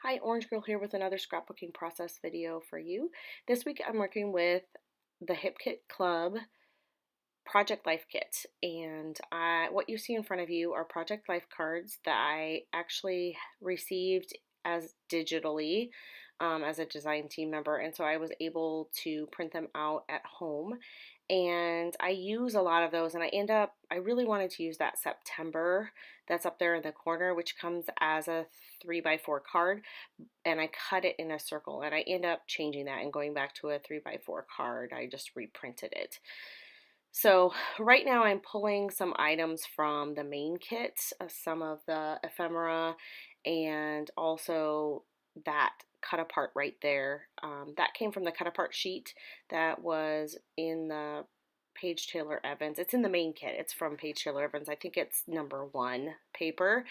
Hi, Orange Girl here with another scrapbooking process video for you. This week I'm working with the Hip Kit Club Project Life Kit, and what you see in front of you are Project Life cards that I actually received as digitally as a design team member, and so I was able to print them out at home. And I use a lot of those, and I really wanted to use that September that's up there in the corner, which comes as a 3x4 card, and I cut it in a circle, and I end up changing that and going back to a 3x4 card. I just reprinted it. So right now I'm pulling some items from the main kit, some of the ephemera, and also that cut apart right there. That came from the cut apart sheet that was in the Paige Taylor Evans. It's in the main kit. It's from Paige Taylor Evans. I think it's #1 paper.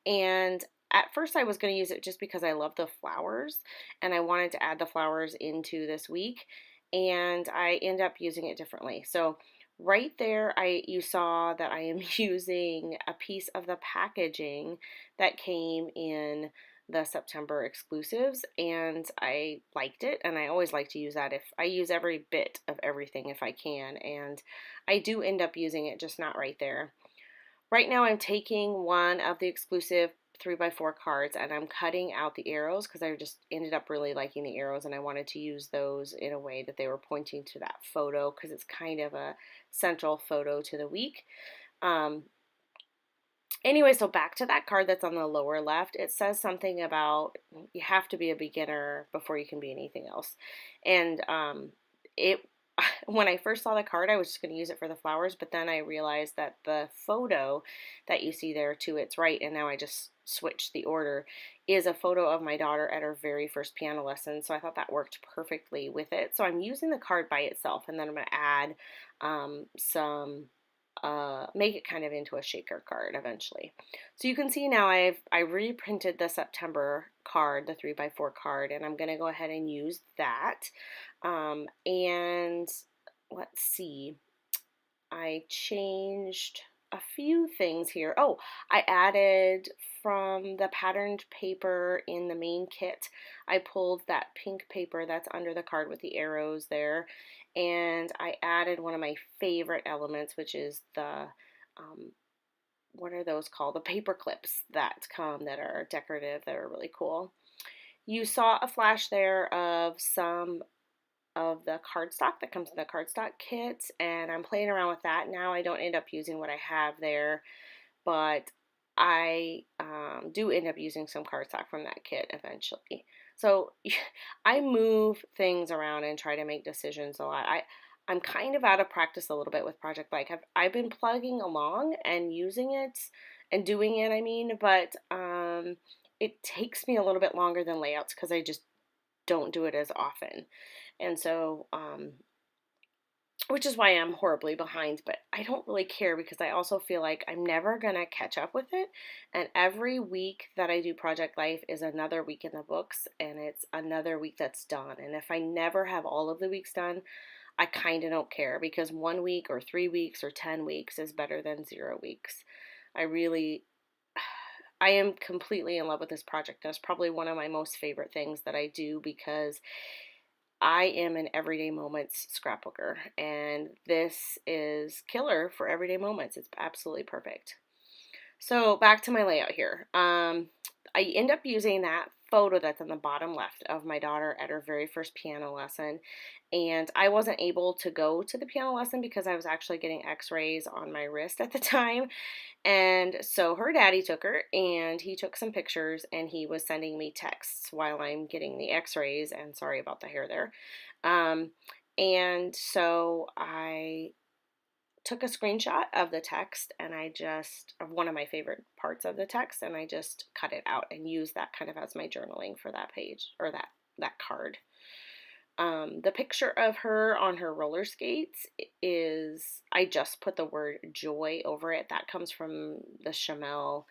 And at first I was going to use it just because I love the flowers and I wanted to add the flowers into this week, and I end up using it differently. So right there, you saw that I am using a piece of the packaging that came in the September exclusives, and I liked it, and I always like to use that. If I use every bit of everything if I can, and I do end up using it, just not right there. Right now I'm taking one of the exclusive 3x4 cards and I'm cutting out the arrows because I just ended up really liking the arrows, and I wanted to use those in a way that they were pointing to that photo because it's kind of a central photo to the week. Um, Anyway, so back to that card that's on the lower left, it says something about you have to be a beginner before you can be anything else. And it when I first saw the card, I was just going to use it for the flowers, but then I realized that the photo that you see there to its right, and now I just switched the order, is a photo of my daughter at her very first piano lesson. So I thought that worked perfectly with it. So I'm using the card by itself, and then I'm going to add some make it kind of into a shaker card eventually. So you can see now I reprinted the September card, the 3x4 card, and I'm going to go ahead and use that. And let's see, I changed a few things here. Oh, I added from the patterned paper in the main kit, I pulled that pink paper that's under the card with the arrows there, and I added one of my favorite elements, which is the, what are those called? The paper clips that come that are decorative, that are really cool. You saw a flash there of some of the cardstock that comes in the cardstock kit, and I'm playing around with that now. I don't end up using what I have there, but I do end up using some cardstock from that kit eventually. So I move things around and try to make decisions a lot. I'm kind of out of practice a little bit with Project Like. I've been plugging along and using it and doing it, I mean, but it takes me a little bit longer than layouts because I just don't do it as often. And so, which is why I'm horribly behind, but I don't really care because I also feel like I'm never going to catch up with it. And every week that I do Project Life is another week in the books, and it's another week that's done. And if I never have all of the weeks done, I kind of don't care because 1 week or 3 weeks or 10 weeks is better than 0 weeks. I really, I am completely in love with this project. That's probably one of my most favorite things that I do because I am an everyday moments scrapbooker, and this is killer for everyday moments. It's absolutely perfect. So back to my layout here. I end up using that photo that's on the bottom left of my daughter at her very first piano lesson, and I wasn't able to go to the piano lesson because I was actually getting x-rays on my wrist at the time, and so her daddy took her and he took some pictures and he was sending me texts while I'm getting the x-rays, and sorry about the hair there. Um, and so I took a screenshot of the text, and of one of my favorite parts of the text, and I just cut it out and used that kind of as my journaling for that page, or that card. The picture of her on her roller skates is, I just put the word joy over it. That comes from the Chamel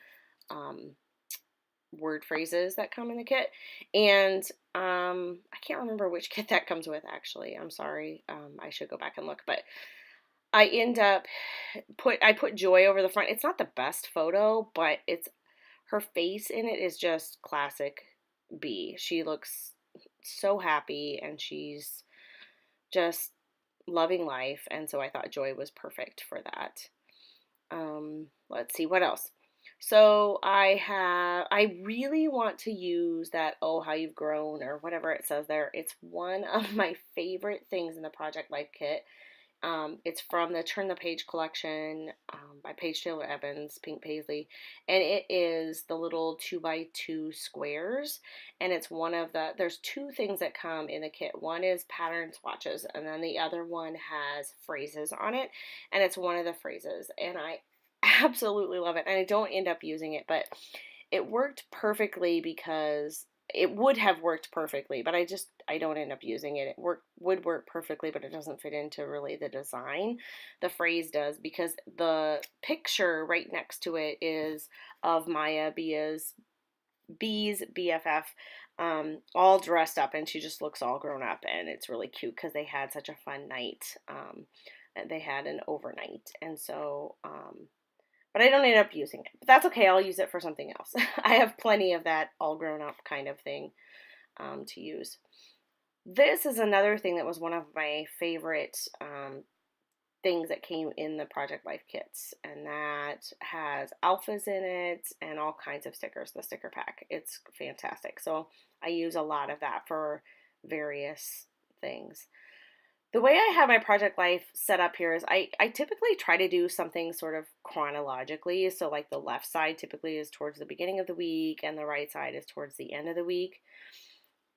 word phrases that come in the kit. And I can't remember which kit that comes with, actually. I'm sorry. I should go back and look. But I end up I put joy over the front. It's not the best photo, but her face in it is just classic be. She looks so happy and she's just loving life, and so I thought Joy was perfect for that. Let's see what else. So I really want to use that "Oh How You've Grown" or whatever it says there. It's one of my favorite things in the Project Life kit. It's from the Turn the Page collection by Paige Taylor Evans, Pink Paisley, and it is the little 2x2 squares. And it's one of there's two things that come in the kit. One is pattern swatches, and then the other one has phrases on it, and it's one of the phrases. And I absolutely love it. And I don't end up using it, but it worked perfectly because it would have worked perfectly, but I don't end up using it. Would work perfectly, but it doesn't fit into really the design. The phrase does, because the picture right next to it is of Maya B's BFF, all dressed up, and she just looks all grown up, and it's really cute because they had such a fun night. And they had an overnight, and so but I don't end up using it. But that's okay. I'll use it for something else. I have plenty of that all grown up kind of thing to use. This is another thing that was one of my favorite things that came in the Project Life kits, and that has alphas in it and all kinds of stickers, the sticker pack. It's fantastic. So I use a lot of that for various things. The way I have my Project Life set up here is I typically try to do something sort of chronologically. So like the left side typically is towards the beginning of the week and the right side is towards the end of the week.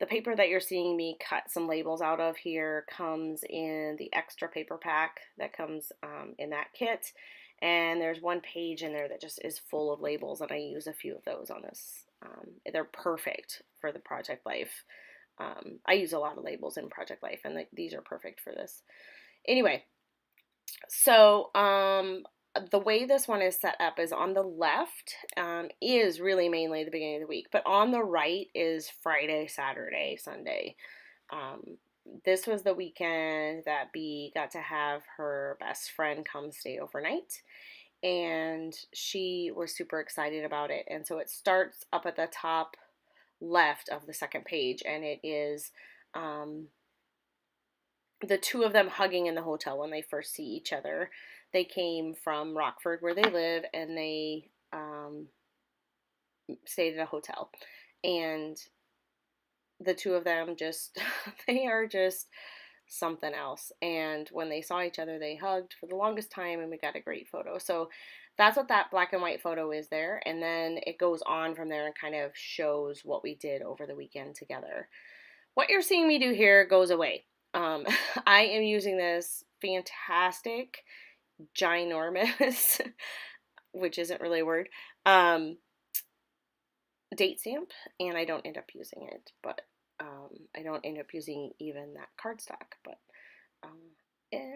The paper that you're seeing me cut some labels out of here comes in the extra paper pack that comes in that kit. And there's one page in there that just is full of labels, and I use a few of those on this. They're perfect for the Project Life. I use a lot of labels in Project Life, and these are perfect for this. Anyway, so the way this one is set up is on the left is really mainly the beginning of the week, but on the right is Friday, Saturday, Sunday. This was the weekend that Bee got to have her best friend come stay overnight, and she was super excited about it. And so it starts up at the top left of the second page, and it is the two of them hugging in the hotel when they first see each other. They came from Rockford, where they live, and they stayed at a hotel. And the two of them just, they are just something else. And when they saw each other, they hugged for the longest time, and we got a great photo. So that's what that black and white photo is there. And then it goes on from there and kind of shows what we did over the weekend together. What you're seeing me do here goes away. I am using this fantastic, ginormous, which isn't really a word, date stamp, and I don't end up using it, but I don't end up using even that cardstock, but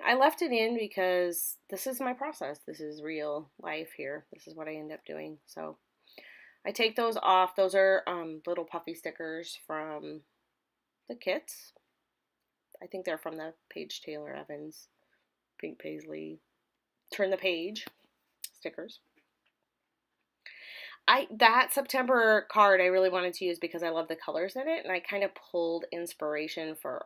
I left it in because this is my process. This is real life here. This is what I end up doing. So I take those off. Those are little puffy stickers from the kits. I think they're from the Paige Taylor Evans, Pink Paisley, Turn the Page stickers. That September card I really wanted to use because I love the colors in it, and I kind of pulled inspiration for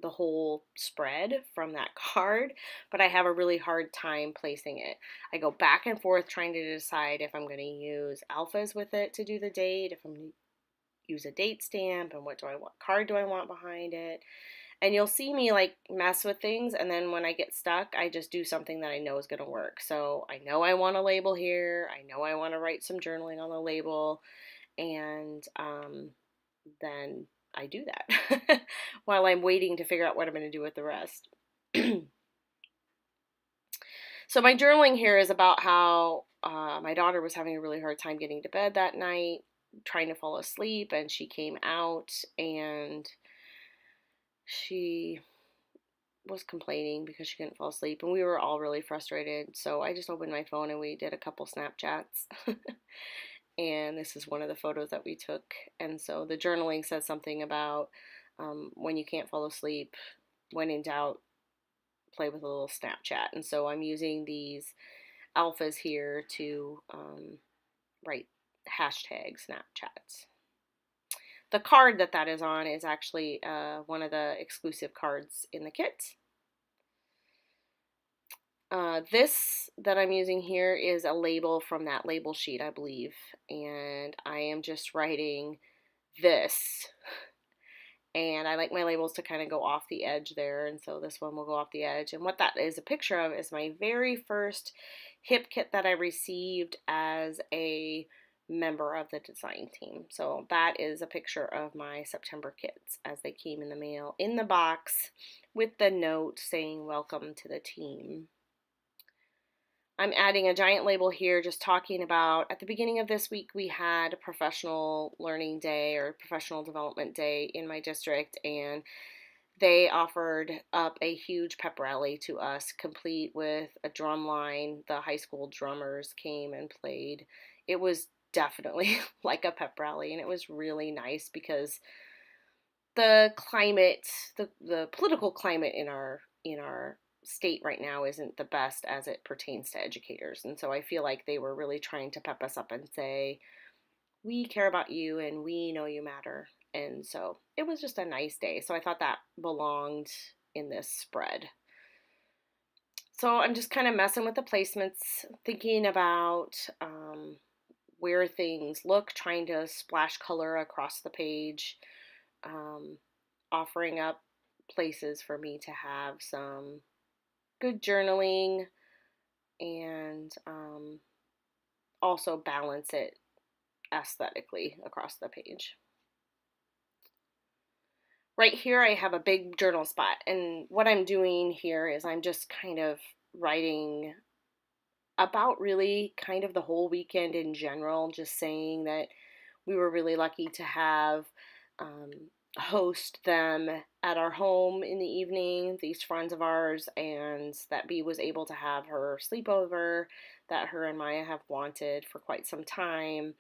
the whole spread from that card, but I have a really hard time placing it. I go back and forth trying to decide if I'm going to use alphas with it to do the date, if I'm going to use a date stamp, and what card do I want behind it. And you'll see me like mess with things, and then when I get stuck, I just do something that I know is going to work. So I know I want a label here. I know I want to write some journaling on the label, and then I do that while I'm waiting to figure out what I'm going to do with the rest. So my journaling here is about how my daughter was having a really hard time getting to bed that night, trying to fall asleep, and she came out and she was complaining because she couldn't fall asleep, and we were all really frustrated. So I just opened my phone and we did a couple Snapchats. And this is one of the photos that we took. And so the journaling says something about when you can't fall asleep, when in doubt, play with a little Snapchat. And so I'm using these alphas here to write hashtag Snapchats. The card that is on is actually one of the exclusive cards in the kit. This that I'm using here is a label from that label sheet, I believe, and I am just writing this. And I like my labels to kind of go off the edge there, and so this one will go off the edge. And what that is a picture of is my very first hip kit that I received as a member of the design team. So that is a picture of my September kits as they came in the mail in the box with the note saying welcome to the team. I'm adding a giant label here just talking about at the beginning of this week we had a professional learning day or professional development day in my district, and they offered up a huge pep rally to us complete with a drum line. The high school drummers came and played. It was definitely like a pep rally, and it was really nice because the climate, the political climate in our state right now isn't the best as it pertains to educators. And so I feel like they were really trying to pep us up and say, we care about you and we know you matter. And so it was just a nice day. So I thought that belonged in this spread. So I'm just kind of messing with the placements, thinking about where things look, trying to splash color across the page, offering up places for me to have some good journaling and also balance it aesthetically across the page. Right here I have a big journal spot, and what I'm doing here is I'm just kind of writing about really kind of the whole weekend in general, just saying that we were really lucky to have host them at our home in the evening, these friends of ours, and that Bee was able to have her sleepover that her and Maya have wanted for quite some time,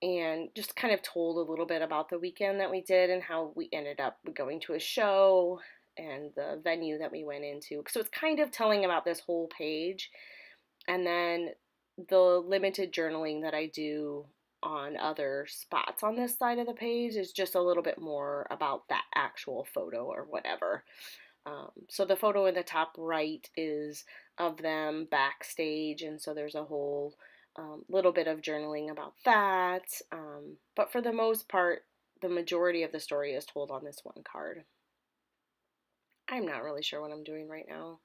and just kind of told a little bit about the weekend that we did and how we ended up going to a show and the venue that we went into. So it's kind of telling about this whole page, and then the limited journaling that I do on other spots on this side of the page is just a little bit more about that actual photo or whatever. So the photo in the top right is of them backstage, and so there's a whole little bit of journaling about that. But for the most part, the majority of the story is told on this one card. I'm not really sure what I'm doing right now.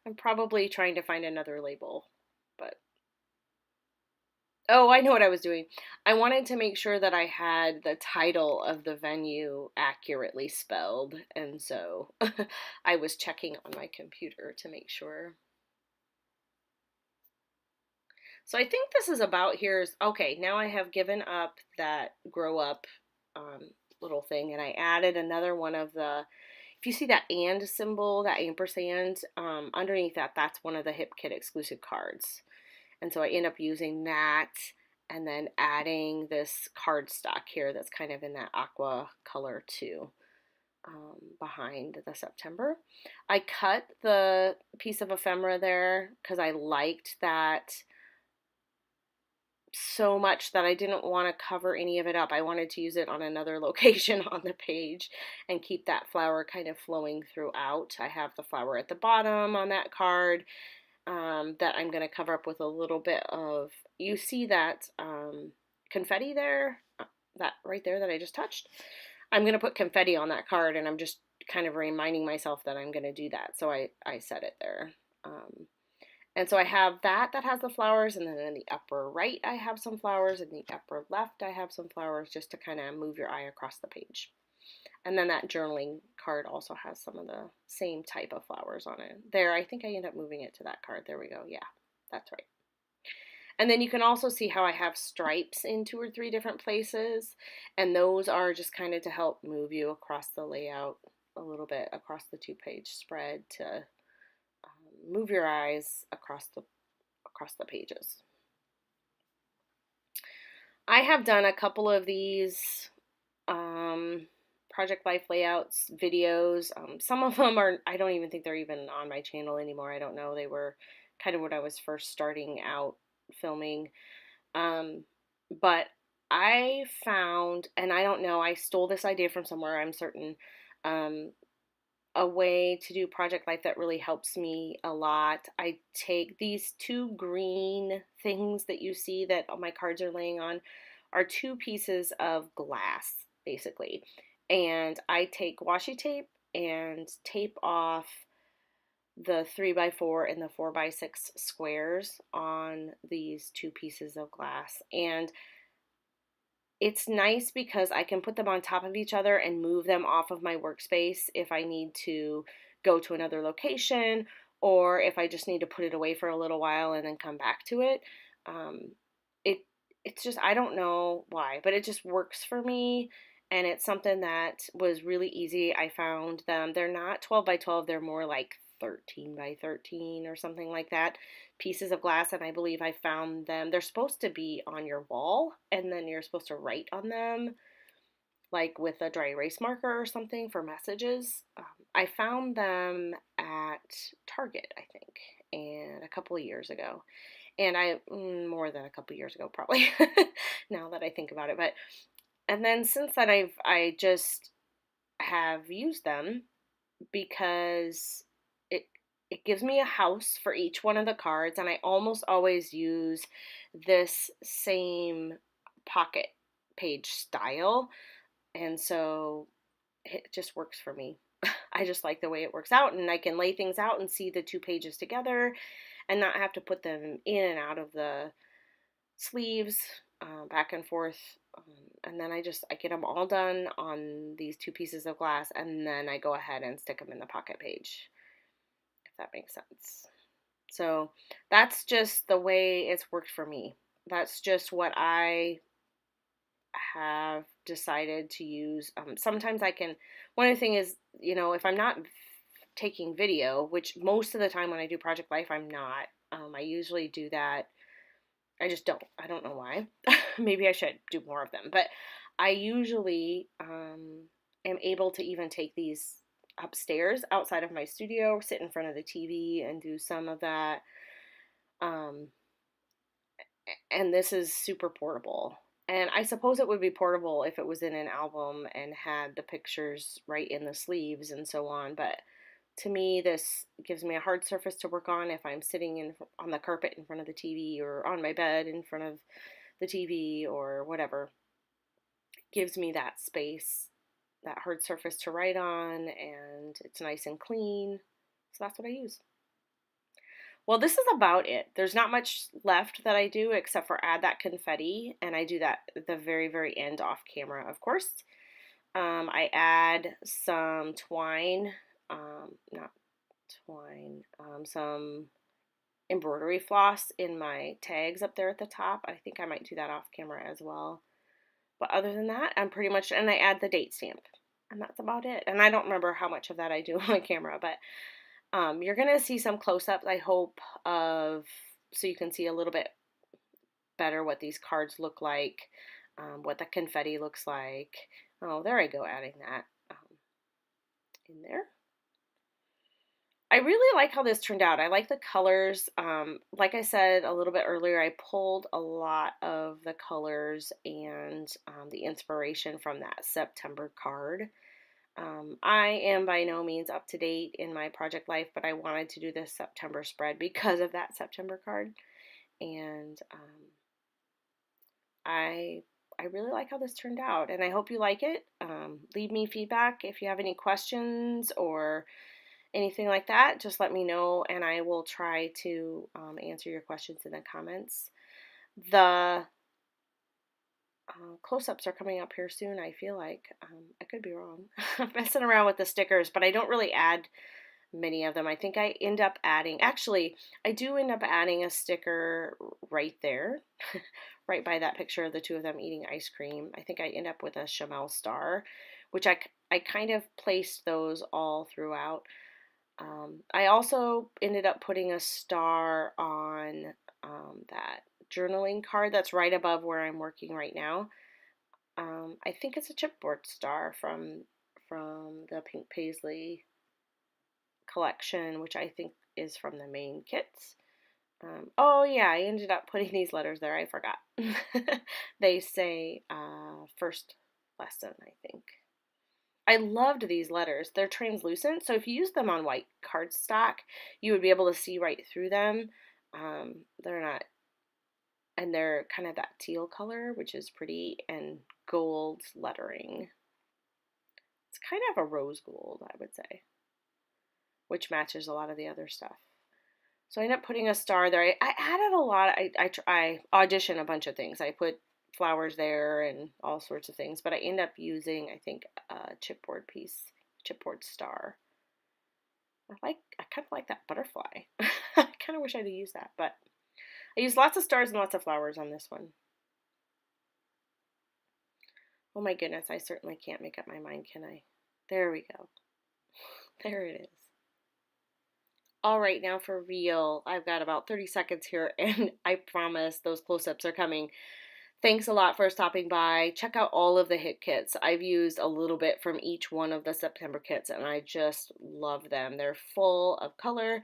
I'm probably trying to find another label, but oh, I know what I was doing. I wanted to make sure that I had the title of the venue accurately spelled, and so I was checking on my computer to make sure. So I think this is about here's okay. Now I have given up that grow up little thing, and I added another one of the. If you see that and symbol, that ampersand, underneath that, that's one of the Hip Kit exclusive cards. And so I end up using that and then adding this cardstock here that's kind of in that aqua color too, behind the September. I cut the piece of ephemera there because I liked that so much that I didn't want to cover any of it up. I wanted to use it on another location on the page and keep that flower kind of flowing throughout. I have the flower at the bottom on that card. That I'm going to cover up with a little bit of, you see that confetti there, that right there that I just touched? I'm going to put confetti on that card, and I'm just kind of reminding myself that I'm going to do that. So I set it there. And so I have that has the flowers, and then in the upper right I have some flowers, in the upper left I have some flowers, just to kind of move your eye across the page. And then that journaling card also has some of the same type of flowers on it. There, I think I end up moving it to that card. There we go. Yeah, that's right. And then you can also see how I have stripes in 2 or 3 different places. And those are just kind of to help move you across the layout a little bit, across the 2-page spread, to move your eyes across the pages. I have done a couple of these Project Life layouts videos. Some of them are, I don't even think they're even on my channel anymore. I don't know. They were kind of when I was first starting out filming. but I found, and I don't know, I stole this idea from somewhere, I'm certain, um, a way to do Project Life that really helps me a lot. I take these two green things that you see that all my cards are laying on are two pieces of glass, basically. And I take washi tape and tape off the 3x4 and the 4x6 squares on these two pieces of glass. And it's nice because I can put them on top of each other and move them off of my workspace if I need to go to another location, or if I just need to put it away for a little while and then come back to it. Um, it it's just, I don't know why, but it just works for me, and it's something that was really easy. I found them. They're not 12 by 12. They're more like 13 by 13 or something like that, pieces of glass, and I believe I found them. They're supposed to be on your wall, and then you're supposed to write on them, like with a dry erase marker or something for messages. I found them at Target, I think, and a couple of years ago. And more than a couple of years ago, probably, now that I think about it. But, and then since then, I just have used them because it it gives me a house for each one of the cards, and I almost always use this same pocket page style, and so it just works for me. I just like the way it works out, and I can lay things out and see the two pages together and not have to put them in and out of the sleeves, back and forth. And then I get them all done on these two pieces of glass, and then I go ahead and stick them in the pocket page, if that makes sense. So that's just the way it's worked for me. That's just what I have decided to use. Sometimes I can, one of the things is, if I'm not taking video, which most of the time when I do Project Life, I'm not. I usually do that. I just don't. I don't know why. Maybe I should do more of them. But I usually am able to even take these upstairs outside of my studio, sit in front of the TV and do some of that. Um, and this is super portable. And I suppose it would be portable if it was in an album and had the pictures right in the sleeves and so on. But to me, this gives me a hard surface to work on if I'm sitting on the carpet in front of the TV, or on my bed in front of the TV, or whatever. It gives me that space, that hard surface to write on, and it's nice and clean. So that's what I use. Well, this is about it. There's not much left that I do except for add that confetti, and I do that at the very, very end off camera, of course. I add some twine, not twine, some embroidery floss in my tags up there at the top. I think I might do that off camera as well. But other than that, I'm pretty much, and I add the date stamp, and that's about it. And I don't remember how much of that I do on camera, but you're going to see some close-ups, I hope, so you can see a little bit better what these cards look like, what the confetti looks like. Oh, there I go, adding that in there. I really like how this turned out. I like the colors. Like I said a little bit earlier, I pulled a lot of the colors and the inspiration from that September card. I am by no means up to date in my Project Life, but I wanted to do this September spread because of that September card. And I really like how this turned out, and I hope you like it. Leave me feedback if you have any questions or anything like that. Just let me know, and I will try to answer your questions in the comments. The close-ups are coming up here soon, I feel like. I could be wrong. I'm messing around with the stickers, but I don't really add many of them. I think I end up adding, actually, I do end up adding a sticker right there, right by that picture of the two of them eating ice cream. I think I end up with a Chamel star, which I kind of placed those all throughout. I also ended up putting a star on that journaling card that's right above where I'm working right now. I think it's a chipboard star from the Pink Paisley collection, which I think is from the main kits. Oh yeah, I ended up putting these letters there. I forgot. They say first lesson, I think. I loved these letters. They're translucent, so if you use them on white cardstock, you would be able to see right through them. They're not, and they're kind of that teal color, which is pretty, and gold lettering. It's kind of a rose gold, I would say, which matches a lot of the other stuff. So I ended up putting a star there. I added a lot. I auditioned a bunch of things. I put flowers there and all sorts of things, but I ended up using, I think, a chipboard piece, chipboard star. I kind of like that butterfly. I kind of wish I'd used that, but I used lots of stars and lots of flowers on this one. Oh my goodness, I certainly can't make up my mind, can I? There we go. There it is. All right, now for real. I've got about 30 seconds here, and I promise those close-ups are coming. Thanks a lot for stopping by. Check out all of the hip kits. I've used a little bit from each one of the September kits, and I just love them. They're full of color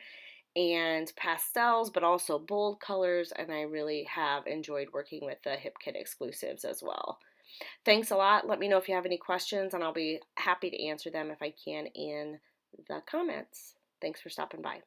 and pastels, but also bold colors, and I really have enjoyed working with the hip kit exclusives as well. Thanks a lot. Let me know if you have any questions, and I'll be happy to answer them if I can in the comments. Thanks for stopping by.